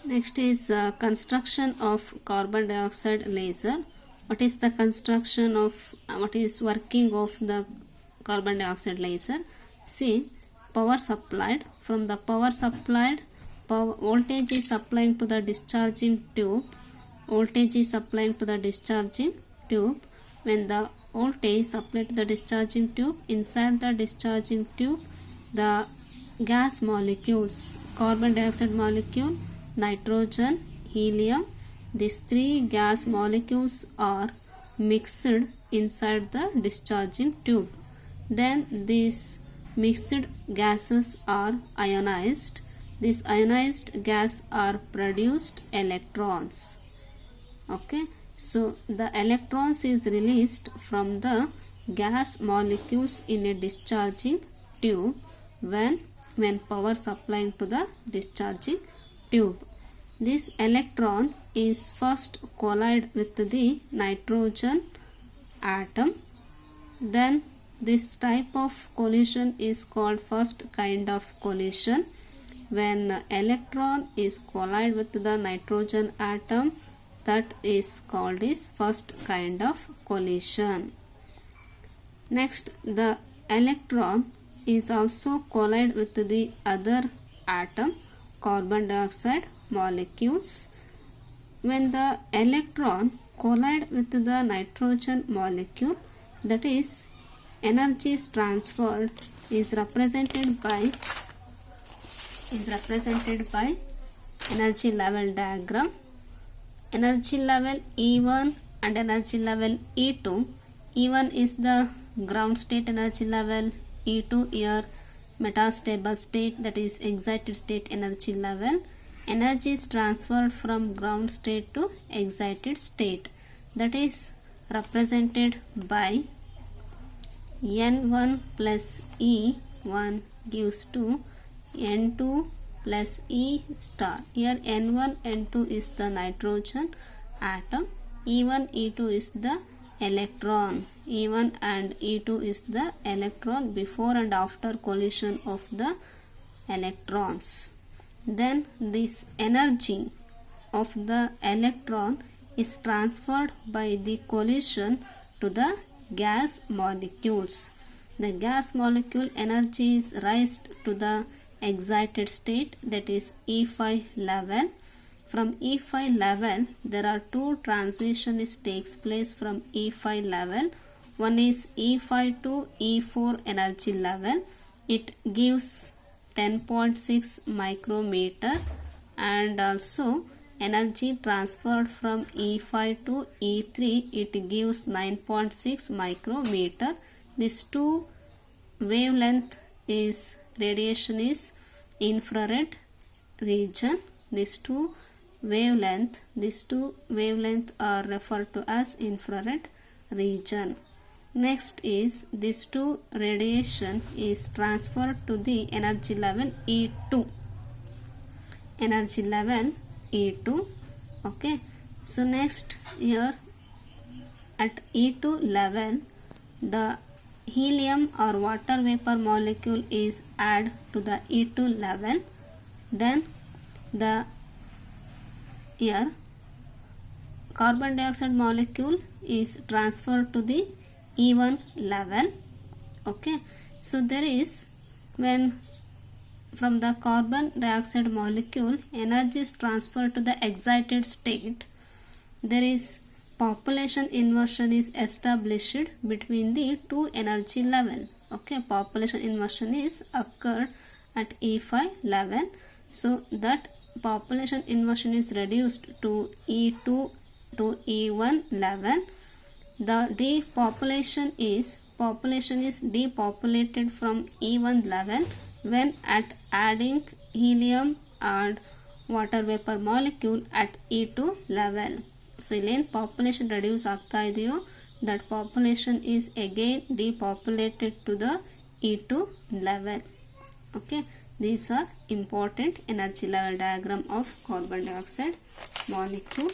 Next is construction of carbon dioxide laser. What is the construction of what is working of the carbon dioxide laser? See, power supplied. From the power supplied, voltage is supplying to the discharging tube. Voltage is supplying to the discharging tube. When the voltage supplied to the discharging tube, inside the discharging tube, the gas molecules, carbon dioxide molecule, nitrogen, helium, these three gas molecules are mixed inside the discharging tube. Then these mixed gases are ionized. These ionized gas are produced electrons. Okay, so the electrons is released from the gas molecules in a discharging tube when power supplying to the discharging tube. This electron is first collide with the nitrogen atom. Then this type of collision is called first kind of collision. When electron is collide with the nitrogen atom, that is called is first kind of collision. Next, the electron is also collide with the other atom, carbon dioxide molecules. When the electron collide with the nitrogen molecule, that is energy is transferred is represented by energy level diagram. Energy level E1 and energy level E2. E1 is the ground state energy level, E2 here metastable state, that is excited state energy level. Energy is transferred from ground state to excited state, that is represented by N1 plus E1 gives to N2 plus E star. Here N1, N2 is the nitrogen atom, E1, E2 is the electron. E1 and E2 is the electron before and after collision of the electrons. Then this energy of the electron is transferred by the collision to the gas molecules. The gas molecule energy is raised to the excited state, that is E5 level. From E5 level, there are two transitions takes place from E5 level. One is E5 to E4 energy level. It gives 10.6 micrometer, and also energy transferred from E5 to E3, it gives 9.6 micrometer. These two wavelength is radiation is infrared region. These two wavelength are referred to as infrared region. Next is these two radiation is transferred to the energy level E2. Energy level E2. Okay. So next here at E2 level, the helium or water vapor molecule is added to the E2 level. Then the here carbon dioxide molecule is transferred to the E1 level. Okay, so there is, when from the carbon dioxide molecule energy is transferred to the excited state, there is population inversion is established between the two energy level. Okay, population inversion is occurred at E5 level. So that population inversion is reduced to E2 to E1 level. The depopulation is depopulated from E1 level when at adding helium and water vapor molecule at E2 level. So ಇಲ್ಲಿ population reduce ಆಗ್ತಾ ಇದೆಯೋ, that population is again depopulated to the E2 level. Okay, these are important energy level diagram of carbon dioxide molecule.